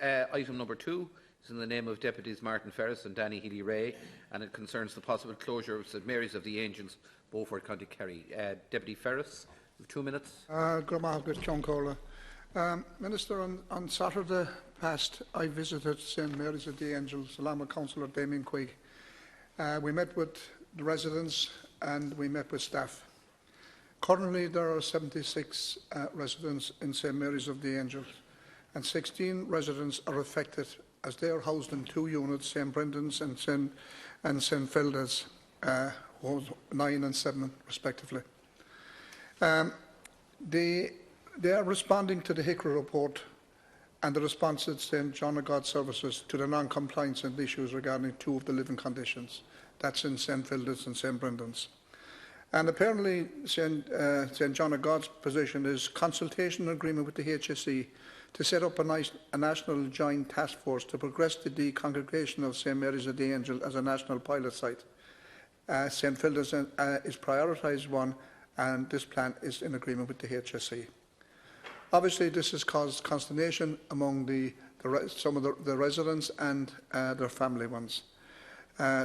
Item number 2 is in the name of Deputies Martin Ferris and Danny Healy-Rea, and it concerns the possible closure of St Mary's of the Angels, Beaufort, County Kerry. Deputy Ferris, you have 2 minutes. Minister, on Saturday past, I visited St Mary's of the Angels along with Councillor Damien Quigg. We met with the residents and we met with staff. Currently, there are 76 residents in St Mary's of the Angels, and 16 residents are affected as they are housed in 2 units, St Brendan's and St Filda's, 9 and 7 respectively. They are responding to the Healy-Rea report and the response at St John of God Services to the non-compliance and issues regarding 2 of the living conditions. That's in St Filda's and St Brendan's. And apparently St John of God's position is consultation agreement with the HSE to set up a national joint task force to progress the decongregation of St Mary's of the Angel as a national pilot site. St Filda's is prioritised one, and this plan is in agreement with the HSE. Obviously, this has caused consternation among some of the residents and their family ones.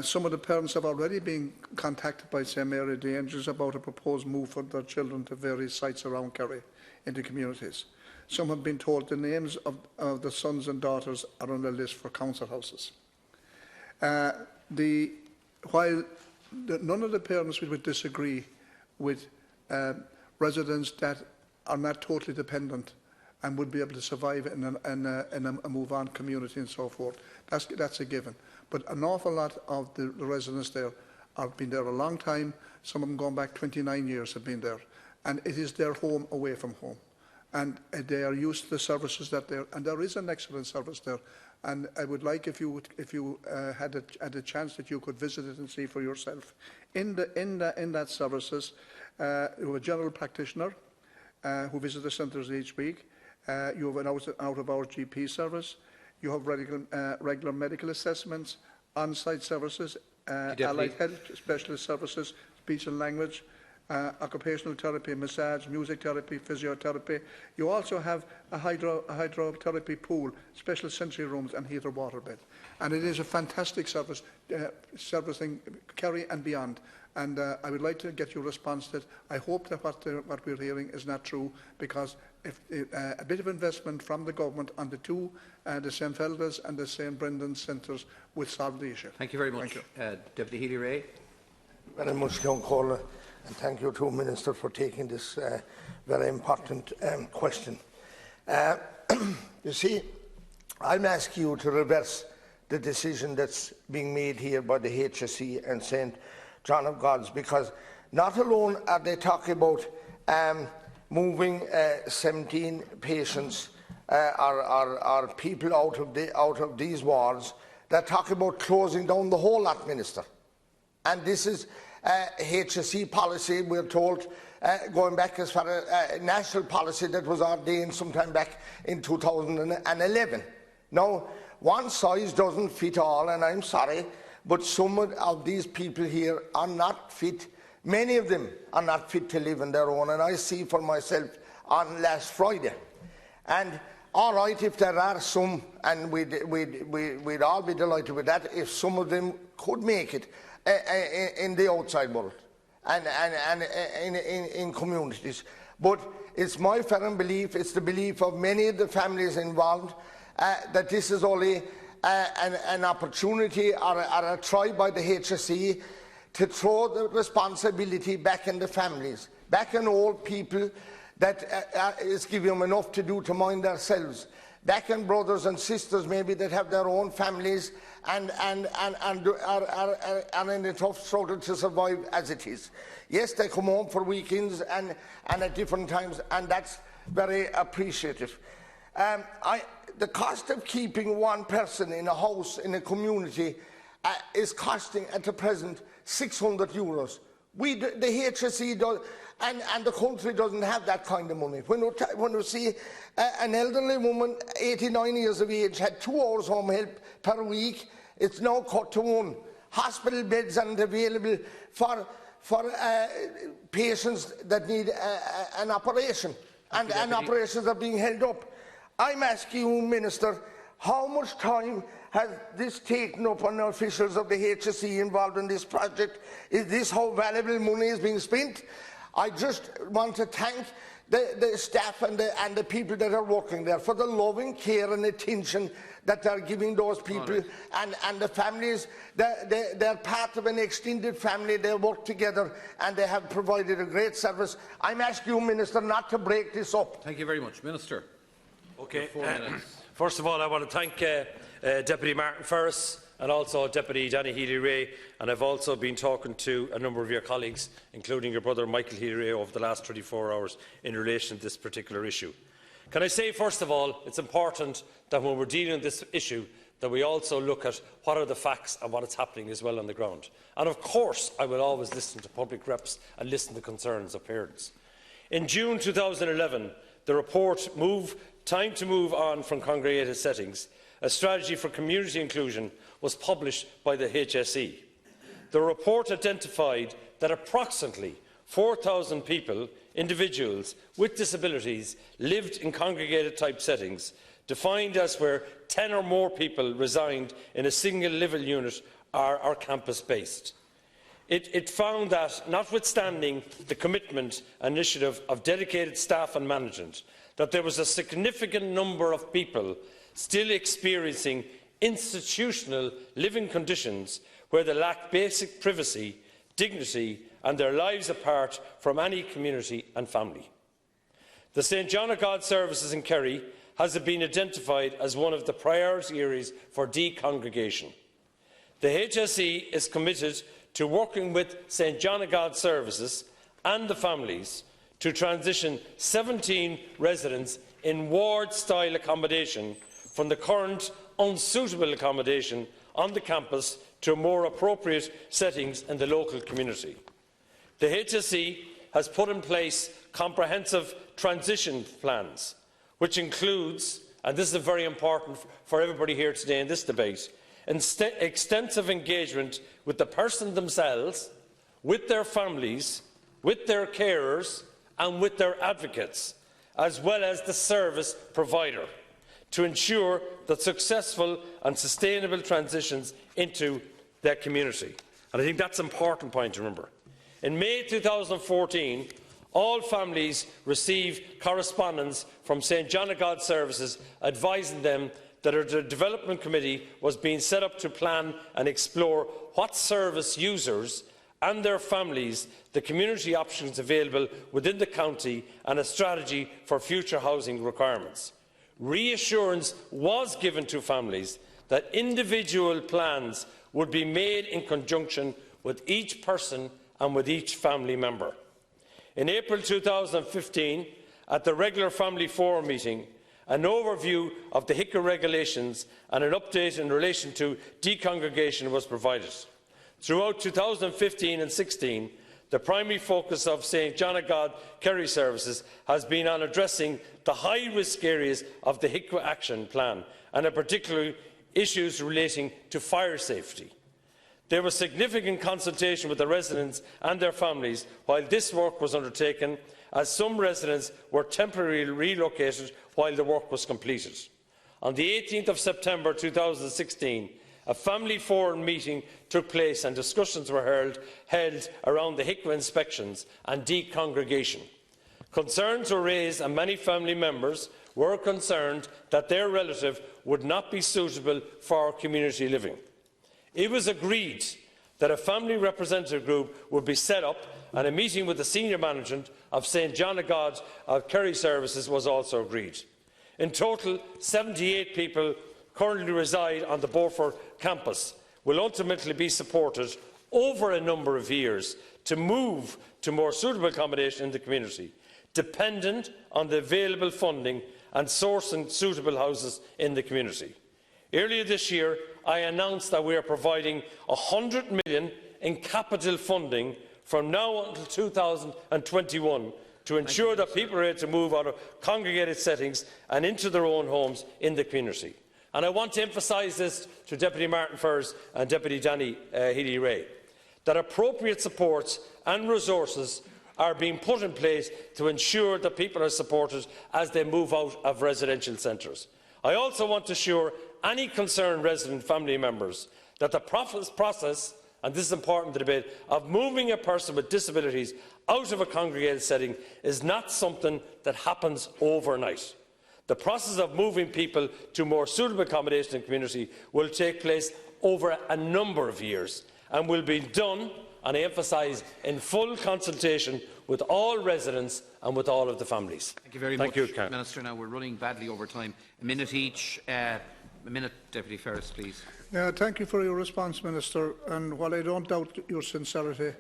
Some of the parents have already been contacted by St Mary of the Angels about a proposed move for their children to various sites around Kerry into communities. Some have been told the names of the sons and daughters are on the list for council houses. While none of the parents would disagree with residents that are not totally dependent and would be able to survive in a move-on community and so forth, that's a given. But an awful lot of the residents there have been there a long time. Some of them going back 29 years have been there, and it is their home away from home. And they are used to the services that there, and there is an excellent service there. And I would like if you had a chance that you could visit it and see for yourself. In that services, you have a general practitioner who visits the centres each week. You have an out-of-hours GP service. You have regular medical assessments, on-site services, allied health specialist services, speech and language, occupational therapy, massage, music therapy, physiotherapy. You also have a hydrotherapy pool, special sensory rooms and heated water bed. And it is a fantastic service, servicing Kerry and beyond. And I would like to get your response to it. I hope that what we're hearing is not true, because if a bit of investment from the government on the 2, the St Felda's and the St Brendan's centres would solve the issue. Thank you very much. Deputy Healy-Rea. Very much, John Caller, and thank you to the Minister for taking this very important question. You see, I'm asking you to reverse the decision that's being made here by the HSE and St John of God's, because not alone are they talking about moving 17 patients or people out of these wards, they're talking about closing down the whole lot, Minister. And this is HSE policy, we're told, going back as far as national policy that was ordained sometime back in 2011. Now, one size doesn't fit all, and I'm sorry, but some of these people here are not fit. Many of them are not fit to live on their own, and I see for myself on last Friday. And all right, if there are some, and we'd all be delighted with that, if some of them could make it in the outside world and in communities. But it's my firm belief, it's the belief of many of the families involved, that this is only an opportunity or a try by the HSE to throw the responsibility back in the families, back on old people that is giving them enough to do to mind themselves, back on brothers and sisters maybe that have their own families and are in a tough struggle to survive as it is. Yes, they come home for weekends and at different times, and that's very appreciative. The cost of keeping one person in a house in a community is costing at the present €600. The HSE does, and the country doesn't have that kind of money. When we see an elderly woman, 89 years of age, had 2 hours home help per week, it's now cut to 1. Hospital beds aren't available for patients that need an operation, and operations are being held up. I'm asking you, Minister, How much time has this taken up on the officials of the HSE involved in this project? Is this how valuable money is being spent? I just want to thank the staff and the people that are working there for the loving care and attention that they are giving those people and the families. They're part of an extended family. They work together and they have provided a great service. I'm asking you, Minister, not to break this up. Thank you very much. Minister. Okay. 4 minutes. First of all, I want to thank Deputy Martin Ferris and also Deputy Danny Healy-Rea, and I've also been talking to a number of your colleagues, including your brother Michael Healy-Rea, over the last 24 hours in relation to this particular issue. Can I say, first of all, it's important that when we're dealing with this issue, that we also look at what are the facts and what is happening as well on the ground. And of course, I will always listen to public reps and listen to concerns of parents. In June 2011, the report Time to Move On from Congregated Settings, a strategy for community inclusion, was published by the HSE. The report identified that approximately 4,000 people, individuals with disabilities, lived in congregated type settings, defined as where 10 or more people resigned in a single living unit are campus based. It found that, notwithstanding the commitment and initiative of dedicated staff and management, that there was a significant number of people still experiencing institutional living conditions where they lack basic privacy, dignity and their lives apart from any community and family. The St John of God services in Kerry has been identified as one of the priority areas for decongregation. The HSE is committed to working with St John of God services and the families to transition 17 residents in ward-style accommodation from the current unsuitable accommodation on the campus to more appropriate settings in the local community. The HSE has put in place comprehensive transition plans, which includes, and this is very important for everybody here today in this debate, extensive engagement with the person themselves, with their families, with their carers and with their advocates, as well as the service provider, to ensure that successful and sustainable transitions into their community. And I think that's an important point to remember. In May 2014, all families received correspondence from St John of God Services advising them that a development committee was being set up to plan and explore what service users and their families the community options available within the county and a strategy for future housing requirements. Reassurance was given to families that individual plans would be made in conjunction with each person and with each family member. In April 2015, at the regular Family Forum meeting, an overview of the HICA regulations and an update in relation to decongregation was provided. Throughout 2015 and 16, the primary focus of St John of God Kerry services has been on addressing the high-risk areas of the HICA action plan, and in particular issues relating to fire safety. There was significant consultation with the residents and their families while this work was undertaken, as some residents were temporarily relocated while the work was completed. On the 18th of September 2016, a family forum meeting took place and discussions were held around the HICA inspections and decongregation. Concerns were raised and many family members were concerned that their relative would not be suitable for community living. It was agreed that a family representative group would be set up, and a meeting with the senior management of St John of God Kerry services was also agreed. In total, 78 people currently reside on the Beaufort campus will ultimately be supported over a number of years to move to more suitable accommodation in the community, dependent on the available funding and sourcing suitable houses in the community. Earlier this year, I announced that we are providing €100 million in capital funding from now until 2021 to ensure that people are able to move out of congregated settings and into their own homes in the community. And I want to emphasise this to Deputy Martin Ferris and Deputy Danny Healy-Rea, that appropriate supports and resources are being put in place to ensure that people are supported as they move out of residential centres. I also want to assure any concerned resident family members that the process, and this is important to the debate, of moving a person with disabilities out of a congregated setting is not something that happens overnight. The process of moving people to more suitable accommodation in the community will take place over a number of years and will be done, and I emphasise, in full consultation with all residents and with all of the families. Thank you very much, Minister. Now we're running badly over time. A minute each. A minute, Deputy Ferris, please. Thank you for your response, Minister. And while I don't doubt your sincerity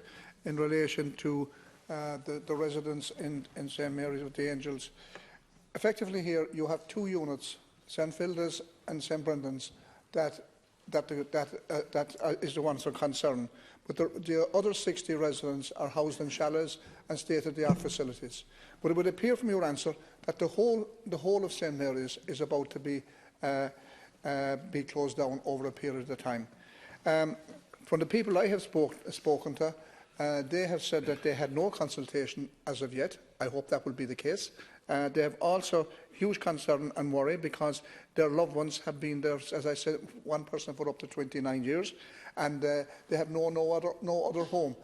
in relation to the residents in St Mary's of the Angels, effectively here you have two units, St Filda's and St Brendan's, that is the ones of concern. But the other 60 residents are housed in chalets and state-of-the-art facilities. But it would appear from your answer that the whole of St Mary's is about to be closed down over a period of time. From the people I have spoken to, they have said that they had no consultation as of yet. I hope that will be the case. They have also huge concern and worry because their loved ones have been there, as I said, one person for up to 29 years, and they have no other home.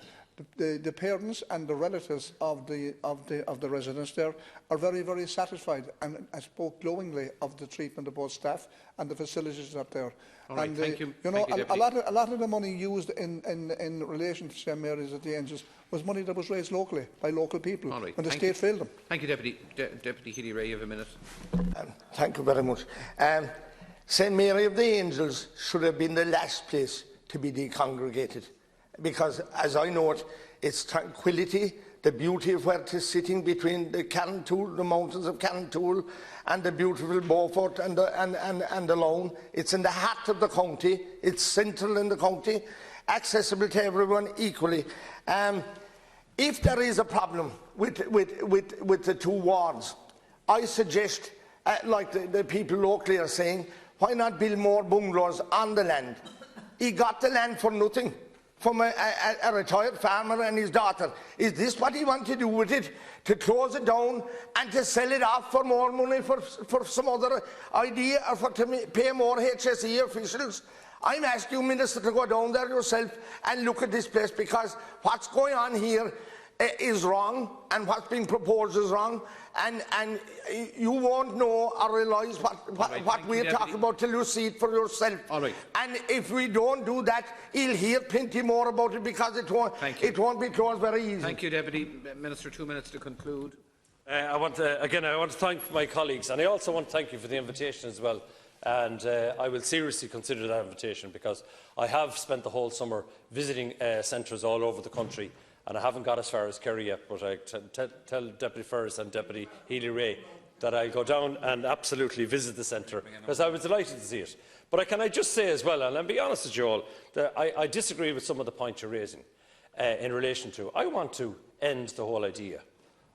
The parents and the relatives of the residents there are very, very satisfied, and I spoke glowingly of the treatment of both staff and the facilities up there. All right, and thank you. You know, thank you, a lot of the money used in relation to St Mary's at the Angels was money that was raised locally by local people All right, when the thank state you. failed them. Thank you, Deputy Healy-Rea. You have a minute. Thank you very much. St Mary of the Angels should have been the last place to be decongregated, because, as I know it, its tranquility, the beauty of where it is sitting between the mountains of Carrantoul and the beautiful Beaufort and the Lone. It's in the heart of the county. It's central in the county, accessible to everyone equally. If there is a problem with the two wards, I suggest, like the people locally are saying, why not build more bungalows on the land? He got the land for nothing from a retired farmer and his daughter. Is this what he wants to do with it? To close it down and to sell it off for more money for some other idea, or to pay more HSE officials? I'm asking you, Minister, to go down there yourself and look at this place, because what's going on here is wrong, and what's being proposed is wrong, and you won't know or realise what we're talking about till you see it for yourself. All right. And if we don't do that, you'll hear plenty more about it, because it won't be closed very easy. Thank you, Deputy Minister. 2 minutes to conclude. I want to thank my colleagues, and I also want to thank you for the invitation as well. And I will seriously consider that invitation, because I have spent the whole summer visiting centres all over the country, and I haven't got as far as Kerry yet, but I tell Deputy Ferris and Deputy Healy-Rea that I'll go down and absolutely visit the centre, because I was delighted to see it. But can I just say as well, and I'll be honest with you all, that I disagree with some of the points you're raising in relation to, I want to end the whole idea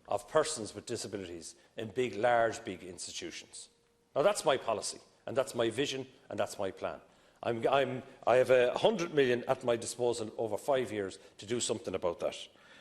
of persons with disabilities in big institutions. Now, that's my policy, and that's my vision, and that's my plan. I have 100 million at my disposal over 5 years to do something about that.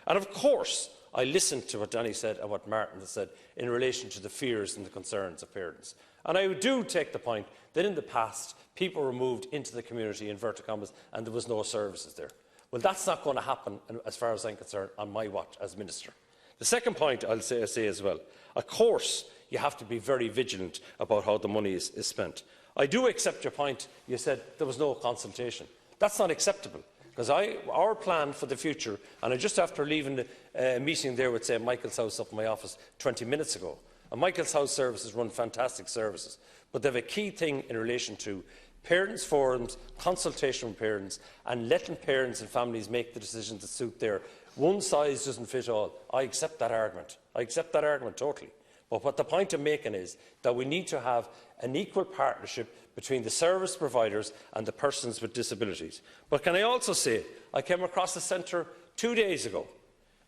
And of course, I listened to what Danny said and what Martin has said in relation to the fears and the concerns of parents. And I do take the point that in the past, people were moved into the community, inverted commas, and there was no services there. Well, that's not going to happen, as far as I'm concerned, on my watch as Minister. The second point I'll say as well, of course, you have to be very vigilant about how the money is spent. I do accept your point. You said there was no consultation. That's not acceptable, because our plan for the future, and I just after leaving the meeting there with, say, Michael's House up in my office 20 minutes ago, and Michael's House services run fantastic services, but they have a key thing in relation to parents' forums, consultation with parents, and letting parents and families make the decisions that suit their. One size doesn't fit all. I accept that argument. I accept that argument totally. But what the point I'm making is that we need to have an equal partnership between the service providers and the persons with disabilities. But can I also say, I came across a centre 2 days ago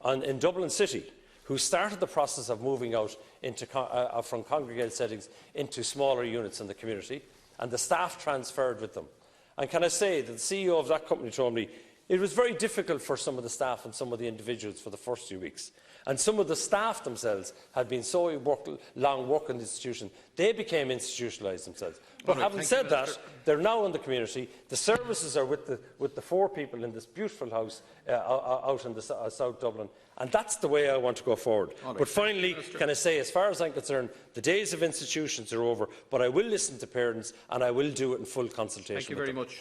in Dublin City who started the process of moving out from congregated settings into smaller units in the community, and the staff transferred with them. And can I say that the CEO of that company told me it was very difficult for some of the staff and some of the individuals for the first few weeks. And some of the staff themselves had been so long working in the institution, they became institutionalised themselves. But having said that, they're now in the community. The services are with the 4 people in this beautiful house out in the South Dublin. And that's the way I want to go forward. But finally, can I say, as far as I'm concerned, the days of institutions are over, but I will listen to parents and I will do it in full consultation. Thank you very much.